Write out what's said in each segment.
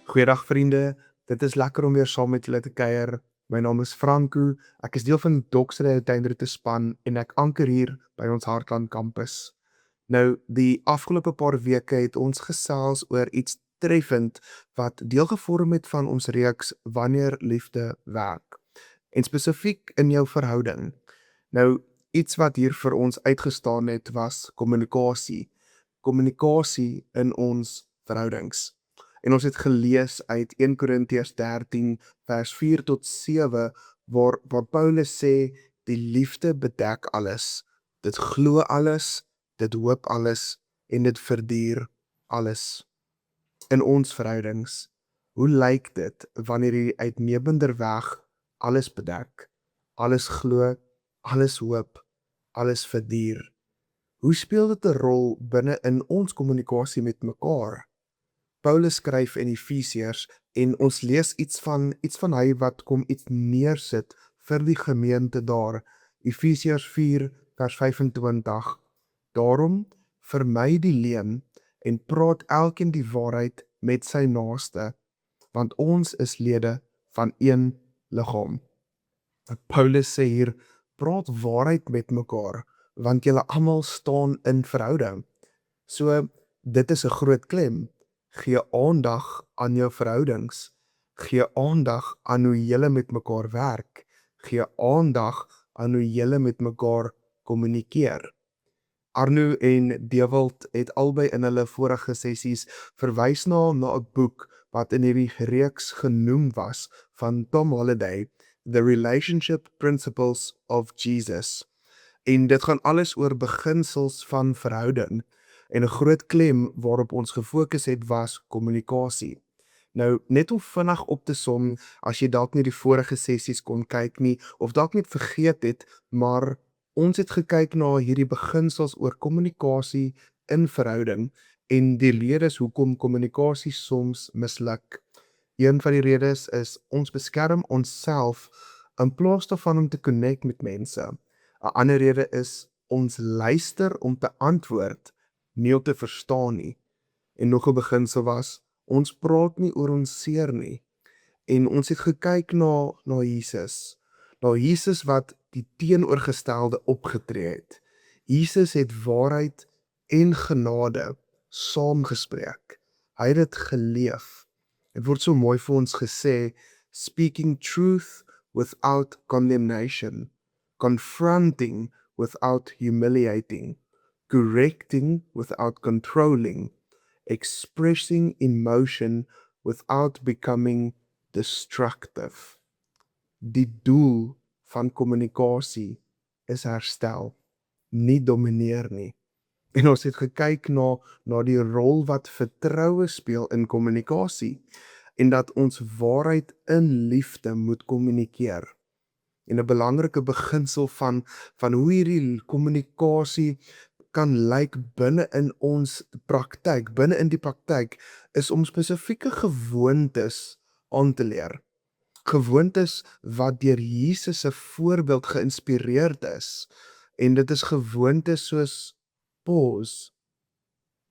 Goeiedag vriende, dit is lekker om weer saam met julle te kuier. My naam is Franco, ek is deel van Doksre Tuinroete span en ek anker hier by ons Hartland kampus. Nou, die afgelope paar weke het ons gesels oor iets treffend wat deel gevorm het van ons reeks Wanneer Liefde Werk. En spesifiek in jou verhouding. Nou, iets wat hier vir ons uitgestaan het was kommunikasie. Kommunikasie in ons verhoudings. En ons het gelees uit 1 Korintiërs 13 vers 4 tot 7 waar Paulus sê die liefde bedek alles. Dit glo alles, dit hoop alles en dit verduur alles. In ons verhoudings, hoe lyk dit wanneer jy uitnemender weg alles bedek, alles glo, alles hoop, alles verduur? Hoe speel dit 'n rol binne in ons kommunikasie met mekaar? Paulus skryf in Efesiërs en ons lees iets van hy wat kom iets neersit vir die gemeente daar. Efesiërs 4 vers 25. Daarom vermy die leuen en praat elkeen die waarheid met sy naaste, want ons is lede van een liggaam. Paulus sê hier, praat waarheid met mekaar, want julle almal staan in verhouding. So, dit is 'n groot klem. Gee aandag aan jou verhoudings. Gee aandag aan hoe julle met mekaar werk. Gee aandag aan hoe julle met mekaar kommunikeer. Arno en Dewald het albei in hulle vorige sessies verwys na 'n boek wat in hierdie reeks genoem was van Tom Holliday, The Relationship Principles of Jesus. En dit gaan alles oor beginsels van verhouding. En 'n groot klem waarop ons gefokus het was kommunikasie. Nou, net om vinnig op te som, as jy dalk nie die vorige sessies kon kyk nie, of dalk net vergeet het, maar ons het gekyk na hierdie beginsels oor kommunikasie in verhouding en die redes hoekom kommunikasie soms misluk. Een van die redes is ons beskerm onsself in plaas daarvan om te connect met mense. 'n Ander rede is ons luister om te antwoord, nie om te verstaan nie. En nog 'n beginsel was, ons praat nie oor ons seer nie. En ons het gekyk na Jesus. Na Jesus wat die teenoorgestelde opgetree het. Jesus het waarheid en genade saamgespreek. Hy het dit geleef. Dit word so mooi vir ons gesê, speaking truth without condemnation, confronting without humiliating, correcting without controlling, expressing emotion without becoming destructive. Die doel van kommunikasie is herstel, nie domineer nie. En ons het gekyk na die rol wat vertroue speel in kommunikasie en dat ons waarheid in liefde moet kommunikeer. En 'n belangrike beginsel van hoe hierdie kommunikasie kan lyk binne in ons praktyk, binne in die praktyk, is om spesifieke gewoontes aan te leer. Gewoontes wat deur Jesus se voorbeeld geïnspireerd is. En dit is gewoontes soos pause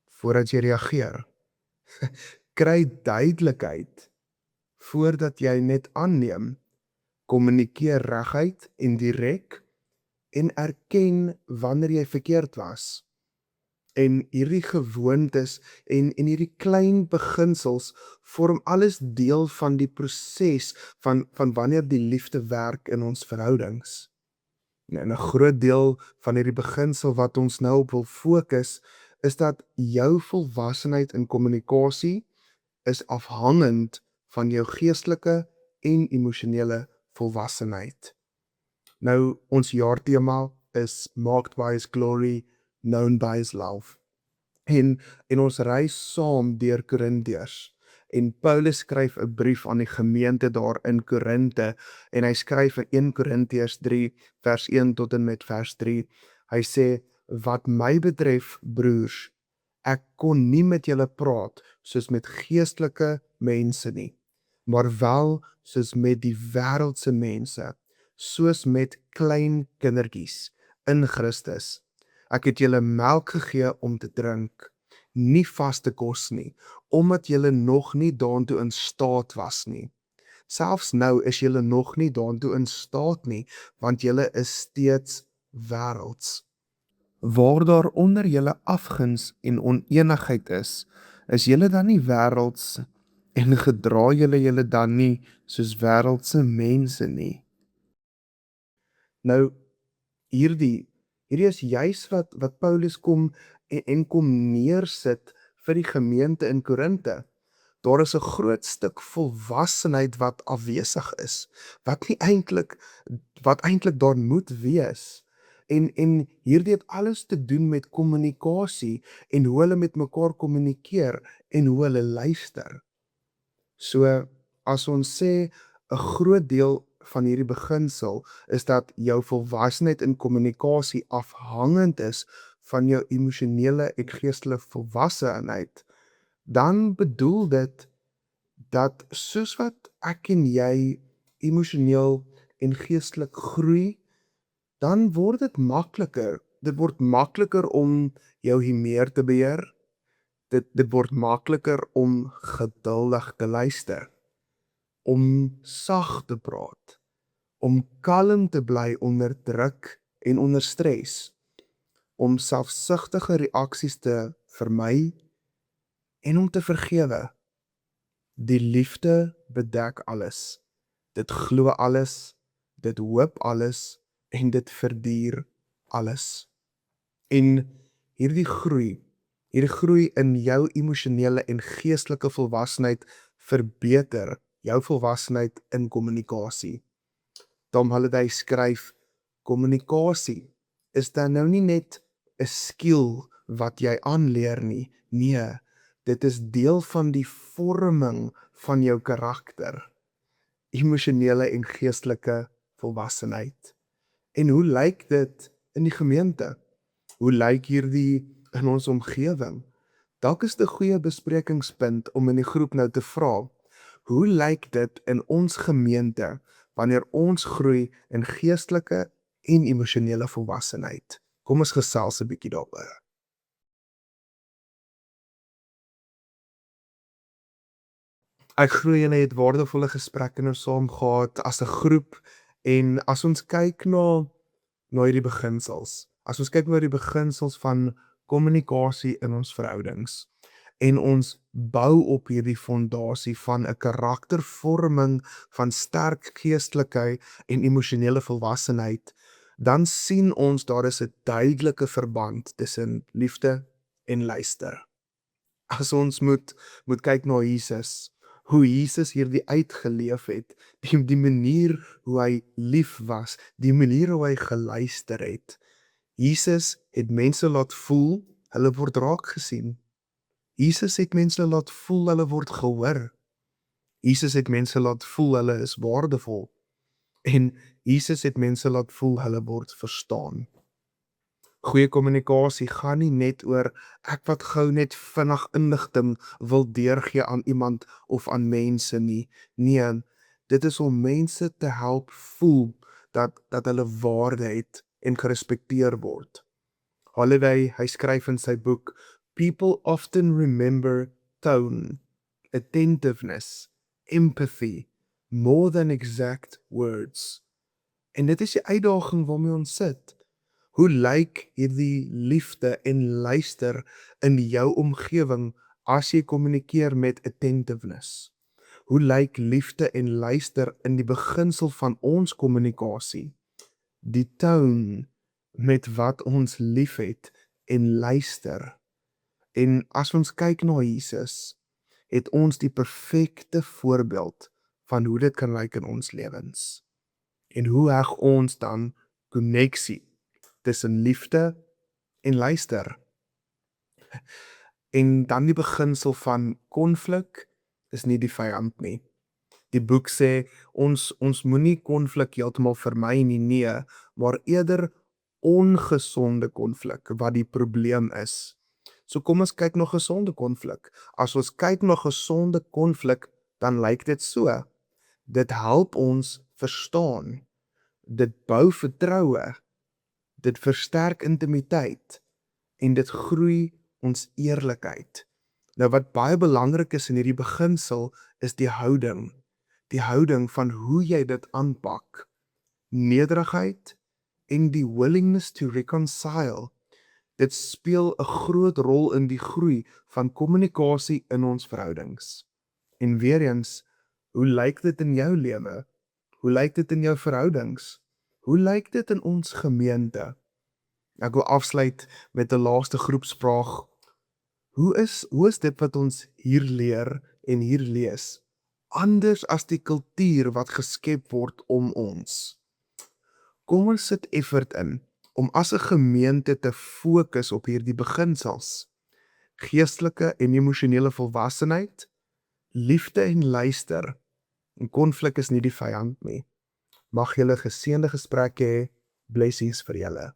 voordat jy reageer. Kry duidelikheid voordat jy net aanneem. Kommunikeer reguit en direk en erken wanneer jy verkeerd was. En hierdie gewoontes en hierdie klein beginsels vorm alles deel van die proses van wanneer die liefde werk in ons verhoudings. En 'n groot deel van hierdie beginsel wat ons nou op wil fokus, is dat jou volwassenheid in kommunikasie is afhangend van jou geestelike en emosionele volwassenheid. Nou, ons jaartema is Marked by His Glory, Known by His Love. En ons reis saam deur Korintiërs. En Paulus skryf 'n brief aan die gemeente daar in Korinte en hy skryf in 1 Korintiërs 3 vers 1 tot en met vers 3. Hy sê, wat my betref, broers, ek kon nie met julle praat soos met geestelike mense nie, maar wel soos met die wêreldse mense, soos met klein kindertjies in Christus. Ek het julle melk gegee om te drink, nie vaste kos nie, omdat julle nog nie daartoe in staat was nie. Selfs nou is julle nog nie daartoe in staat nie, want julle is steeds wêrelds. Waar daar onder julle afguns en onenigheid is julle dan nie wêrelds en gedra julle dan nie soos wêreldse mense nie. Nou hierdie is juis wat Paulus kom en kom neersit vir die gemeente in Korinte. Daar is 'n groot stuk volwassenheid wat afwesig is, wat eintlik daar moet wees. En hierdie het alles te doen met kommunikasie en hoe hulle met mekaar kommunikeer en hoe hulle luister. So as ons sê 'n groot deel van hierdie beginsel is dat jou volwassenheid in kommunikasie afhangend is van jou emosionele en geestelike volwassenheid, dan bedoel dit dat soos wat ek en jy emosioneel en geestelik groei, dan word dit makliker. Dit word makliker om jou humeur te beheer. Dit word makliker om geduldig te luister, om sag te praat, om kalm te bly onder druk en onder stres, om selfsugtige reaksies te vermy en om te vergewe. Die liefde bedek alles. Dit glo alles, dit hoop alles en dit verduur alles. En hierdie groei in jou emosionele en geestelike volwassenheid verbeter jou volwassenheid in kommunikasie. Tom Holliday skryf, kommunikasie is dan nou nie net 'n skill wat jy aanleer nie. Nee, dit is deel van die vorming van jou karakter, emosionele en geestelike volwassenheid. En hoe lyk dit in die gemeente? Hoe lyk hierdie in ons omgewing? Dalk is dit 'n goeie besprekingspunt om in die groep nou te vra, hoe lyk dit in ons gemeente wanneer ons groei in geestelike en emosionele volwassenheid? Kom ons gesels 'n bietjie daaroor. Ek glo julle het waardevolle gesprekke nou saam gehad as 'n groep en as ons kyk na hierdie beginsels. As ons kyk na die beginsels van kommunikasie in ons verhoudings en ons bou op hierdie fondasie van 'n karaktervorming van sterk geestelikheid en emosionele volwassenheid, dan sien ons daar is 'n duidelike verband tussen liefde en luister. As ons moet kyk na Jesus, hoe Jesus hierdie uitgeleef het, die manier hoe hy lief was, die manier hoe hy geluister het. Jesus het mense laat voel, hulle word raak gesien. Jesus het mense laat voel, hulle word gehoor. Jesus het mense laat voel, hulle is waardevol. En Jesus het mense laat voel, hulle word verstaan. Goeie kommunikasie gaan nie net oor ek wat gou net vinnig inligting wil deurgee aan iemand of aan mense nie. Nee, dit is om mense te help voel dat hulle waarde het en gerespekteer word. Holliday, hy skryf in sy boek, People often remember tone, attentiveness, empathy, more than exact words. En dit is die uitdaging waarmee ons sit. Hoe lyk hierdie liefde en luister in jou omgewing as jy kommunikeer met attentiveness? Hoe lyk liefde en luister in die beginsel van ons kommunikasie? Die toon met wat ons liefhet en luister. En as ons kyk na Jesus, het ons die perfekte voorbeeld van hoe dit kan lyk in ons lewens. En hoe heg ons dan koneksie tussen liefde en luister? En dan die beginsel van konflik is nie die vyand nie. Die boek sê ons moenie konflik heeltemal vermy nie, nee, maar eerder ongesonde konflik wat die probleem is. So kom ons kyk na gesonde konflik. As ons kyk na gesonde konflik, dan lyk dit so. Dit help ons verstaan. Dit bou vertroue. Dit versterk intimiteit en dit groei ons eerlikheid. Nou wat baie belangrik is in hierdie beginsel is die houding. Die houding van hoe jy dit aanpak. Nederigheid en die willingness to reconcile. Dit speel 'n groot rol in die groei van kommunikasie in ons verhoudings. En weer eens, hoe lyk dit in jou lewe? Hoe lyk dit in jou verhoudings? Hoe lyk dit in ons gemeente? Ek wil afsluit met 'n laaste groepsvraag. Hoe is dit wat ons hier leer en hier lees? Anders as die kultuur wat geskep word om ons. Kom ons sit effort in om as 'n gemeente te fokus op hierdie beginsels. Geestelike en emosionele volwassenheid, liefde en luister. En konflik is nie die vyand nie. Mag julle geseënde gesprekke hê. Blessings vir julle.